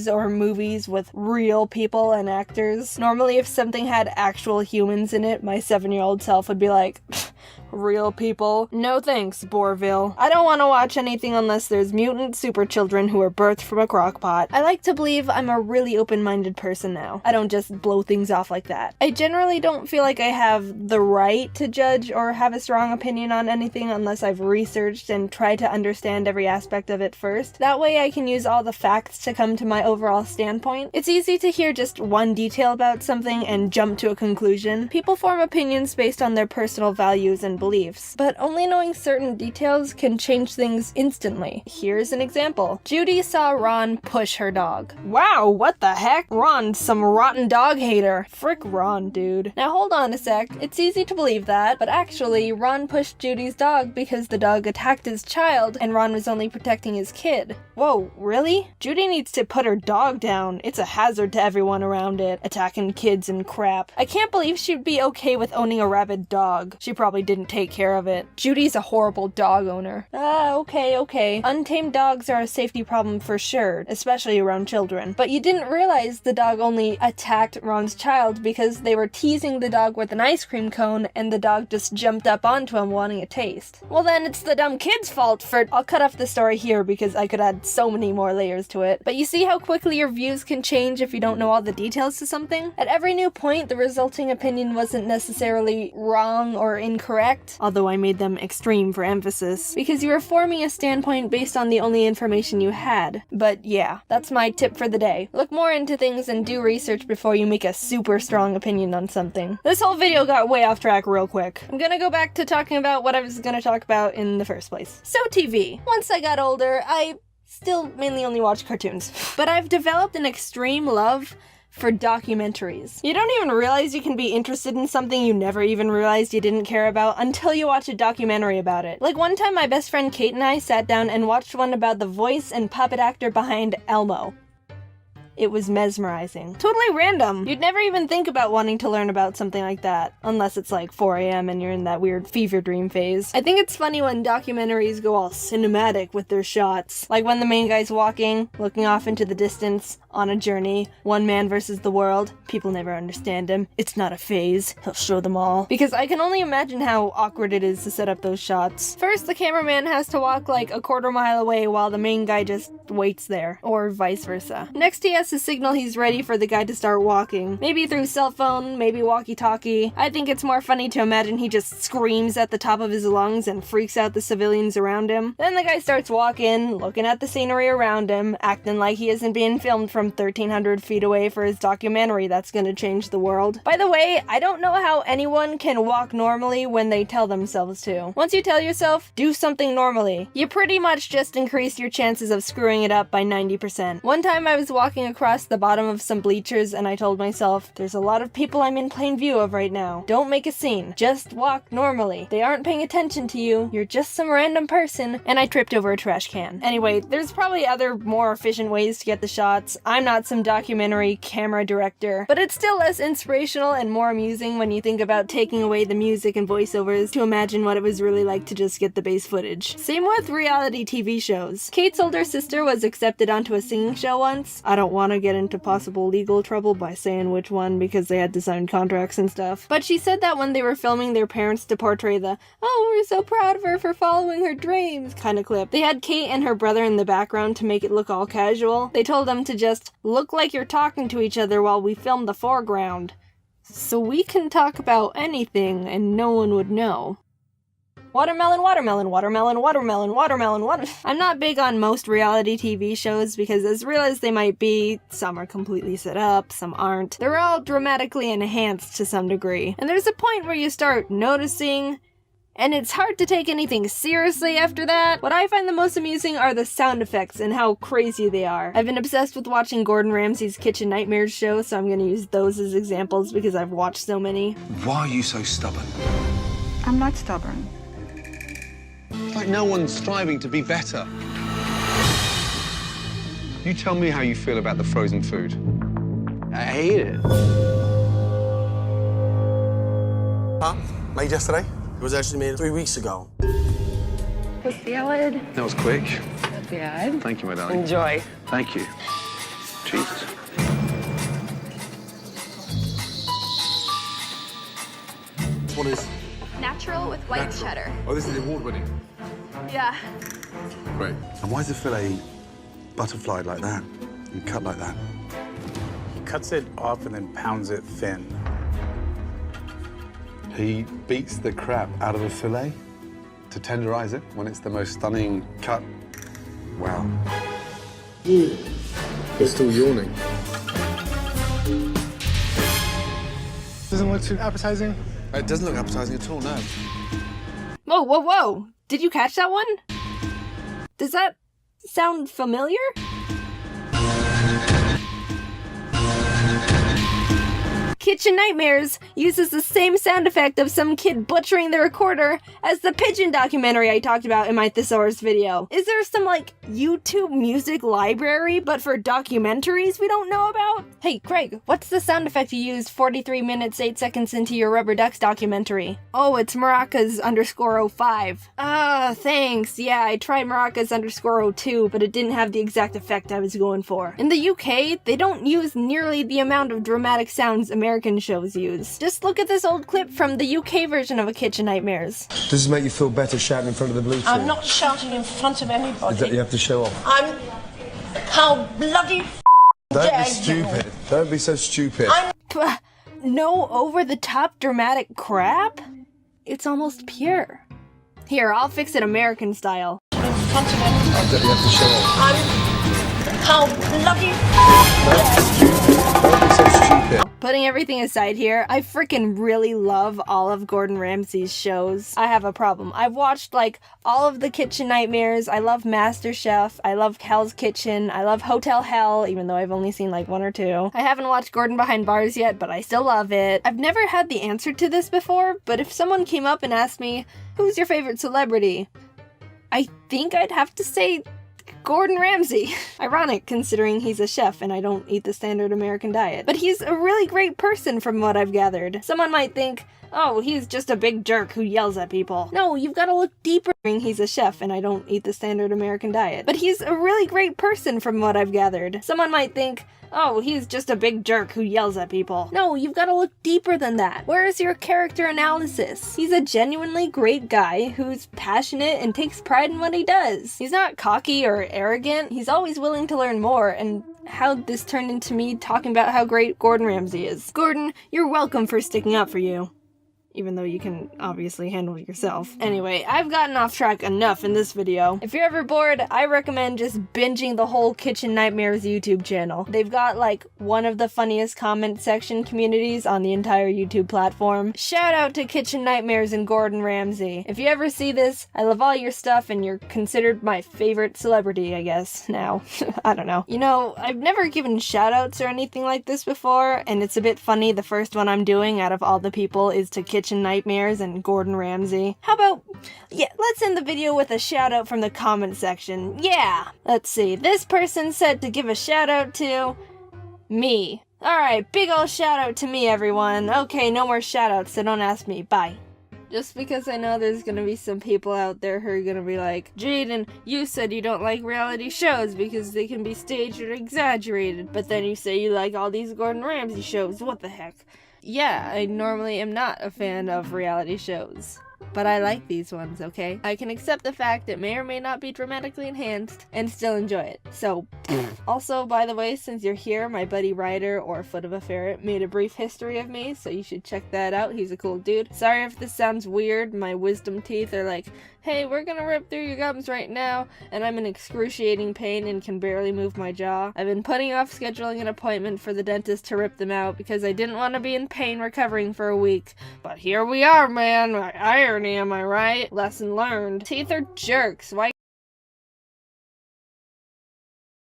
or movies with real people and actors. Normally, if something had actual humans in it, my 7-year-old self would be like, real people? No thanks, Bourville. I don't want to watch anything unless there's mutant super children who are birthed from a crock pot. I like to believe I'm a really open-minded person now. I don't just blow things off like that. I generally don't feel like I have the right to judge or have a strong opinion on anything unless I've researched and tried to understand every aspect of it first. That way I can use all the facts to come to my overall standpoint. It's easy to hear just one detail about something and jump to a conclusion. People form opinions based on their personal values and beliefs, but only knowing certain details can change things instantly. Here's an example. Judy saw Ron push her dog. Wow, what the heck? Ron's some rotten dog hater. Frick Ron, dude. Now hold on a sec. It's easy to believe that, but actually, Ron pushed Judy's dog because the dog attacked his child and Ron was only protecting his kid. Whoa, really? Judy needs to put her dog down. It's a hazard to everyone around it, attacking kids and crap. I can't believe she'd be okay with owning a rabid dog. She probably didn't take care of it. Judy's a horrible dog owner. Okay. Untamed dogs are a safety problem for sure, especially around children. But you didn't realize the dog only attacked Ron's child because they were teasing the dog with an ice cream cone and the dog just jumped up onto him wanting a taste. Well then, it's the dumb kid's fault for— I'll cut off the story here because I could add so many more layers to it. But you see how quickly your views can change if you don't know all the details to something? At every new point, the resulting opinion wasn't necessarily wrong or incorrect, although I made them extreme for emphasis, because you were forming a standpoint based on the only information you had. But yeah, that's my tip for the day. Look more into things and do research before you make a super strong opinion on something. This whole video got way off track real quick. I'm gonna go back to talking about what I was gonna talk about in the first place. So TV. Once I got older, I still mainly only watch cartoons, but I've developed an extreme love for documentaries. You don't even realize you can be interested in something you never even realized you didn't care about until you watch a documentary about it. Like one time my best friend Kate and I sat down and watched one about the voice and puppet actor behind Elmo. It was mesmerizing. Totally random. You'd never even think about wanting to learn about something like that, unless it's like 4 a.m. and you're in that weird fever dream phase. I think it's funny when documentaries go all cinematic with their shots. Like when the main guy's walking, looking off into the distance, on a journey, one man versus the world. People never understand him. It's not a phase. He'll show them all. Because I can only imagine how awkward it is to set up those shots. First, the cameraman has to walk like a quarter mile away while the main guy just waits there, or vice versa. Next, he has to signal he's ready for the guy to start walking. Maybe through cell phone, maybe walkie-talkie. I think it's more funny to imagine he just screams at the top of his lungs and freaks out the civilians around him. Then the guy starts walking, looking at the scenery around him, acting like he isn't being filmed from 1,300 feet away for his documentary that's gonna change the world. By the way, I don't know how anyone can walk normally when they tell themselves to. Once you tell yourself, do something normally, you pretty much just increase your chances of screwing it up by 90%. One time I was walking across the bottom of some bleachers and I told myself, there's a lot of people I'm in plain view of right now. Don't make a scene. Just walk normally. They aren't paying attention to you. You're just some random person. And I tripped over a trash can. Anyway, there's probably other more efficient ways to get the shots. I'm not some documentary camera director, but it's still less inspirational and more amusing when you think about taking away the music and voiceovers to imagine what it was really like to just get the base footage. Same with reality TV shows. Kate's older sister was accepted onto a singing show once. I don't want to get into possible legal trouble by saying which one because they had to sign contracts and stuff. But she said that when they were filming their parents to portray the "oh, we're so proud of her for following her dreams" kind of clip, they had Kate and her brother in the background to make it look all casual. They told them to just look like you're talking to each other while we film the foreground. So we can talk about anything and no one would know. Watermelon, watermelon, watermelon, watermelon, watermelon, I'm not big on most reality TV shows because as real as they might be, some are completely set up, some aren't. They're all dramatically enhanced to some degree. And there's a point where you start noticing, and it's hard to take anything seriously after that. What I find the most amusing are the sound effects and how crazy they are. I've been obsessed with watching Gordon Ramsay's Kitchen Nightmares show, so I'm gonna use those as examples because I've watched so many. Why are you so stubborn? I'm not stubborn. It's like no one's striving to be better. You tell me how you feel about the frozen food. I hate it. Huh? Made yesterday? It was actually made 3 weeks ago. The salad. That was quick. Not bad. Thank you, my darling. Enjoy. Thank you. Jesus. What is? Natural with white cheddar. Oh, this is award-winning. Yeah. Great. And why is the fillet butterflied like that and cut like that? He cuts it off and then pounds it thin. He beats the crap out of the fillet to tenderize it when it's the most stunning cut. Wow. You're still yawning. Doesn't look too appetizing. It doesn't look appetizing at all, no. Whoa, whoa, whoa! Did you catch that one? Does that sound familiar? Kitchen Nightmares uses the same sound effect of some kid butchering the recorder as the pigeon documentary I talked about in my thesaurus video. Is there some, like, YouTube music library, but for documentaries we don't know about? Hey, Craig, what's the sound effect you used 43 minutes 8 seconds into your Rubber Ducks documentary? Oh, it's Maracas _ 05. Ah, thanks. Yeah, I tried Maracas _ 02, but it didn't have the exact effect I was going for. In the UK, they don't use nearly the amount of dramatic sounds American shows use. Just look at this old clip from the UK version of A Kitchen Nightmares. Does this make you feel better shouting in front of the blue I'm not shouting in front of anybody. Is that you have to show off? I'm... How bloody Don't dare be stupid. you. Don't be so stupid. No over-the-top dramatic crap? It's almost pure. Here, I'll fix it American style. In front of anybody. That you have to show off. I'm... How bloody... Don't be so stupid. Putting everything aside here, I freaking really love all of Gordon Ramsay's shows. I have a problem. I've watched, like, all of the Kitchen Nightmares. I love MasterChef. I love Hell's Kitchen. I love Hotel Hell, even though I've only seen, like, 1 or 2. I haven't watched Gordon Behind Bars yet, but I still love it. I've never had the answer to this before, but if someone came up and asked me, who's your favorite celebrity? I think I'd have to say Gordon Ramsay. Ironic, considering he's a chef and I don't eat the standard American diet. But he's a really great person from what I've gathered. Someone might think, oh, he's just a big jerk who yells at people. No, you've got to look deeper. He's a chef and I don't eat the standard American diet. But he's a really great person from what I've gathered. Someone might think, oh, he's just a big jerk who yells at people. No, you've got to look deeper than that. Where is your character analysis? He's a genuinely great guy who's passionate and takes pride in what he does. He's not cocky or arrogant. He's always willing to learn more, and how this turned into me talking about how great Gordon Ramsay is. Gordon, you're welcome for sticking up for you. Even though you can obviously handle yourself. Anyway, I've gotten off track enough in this video. If you're ever bored, I recommend just binging the whole Kitchen Nightmares YouTube channel. They've got like one of the funniest comment section communities on the entire YouTube platform. Shout out to Kitchen Nightmares and Gordon Ramsay. If you ever see this, I love all your stuff and you're considered my favorite celebrity, I guess, now. I don't know. You know, I've never given shoutouts or anything like this before, and it's a bit funny the first one I'm doing out of all the people is to Kitchen Nightmares and Gordon Ramsay. How about, yeah, let's end the video with a shout out from the comment section. Yeah! Let's see, this person said to give a shout out to me. Alright, big ol' shout out to me, everyone. Okay, no more shout outs, so don't ask me. Bye. Just because I know there's gonna be some people out there who are gonna be like, Jaden, you said you don't like reality shows because they can be staged or exaggerated, but then you say you like all these Gordon Ramsay shows, what the heck? Yeah, I normally am not a fan of reality shows, but I like these ones, okay? I can accept the fact it may or may not be dramatically enhanced and still enjoy it. So, also, by the way, since you're here, my buddy Ryder, or Foot of a Ferret, made a brief history of me, so you should check that out. He's a cool dude. Sorry if this sounds weird. My wisdom teeth are like, hey, we're gonna rip through your gums right now, and I'm in excruciating pain and can barely move my jaw. I've been putting off scheduling an appointment for the dentist to rip them out because I didn't want to be in pain recovering for a week. But here we are, man. Irony, am I right? Lesson learned. Teeth are jerks. Why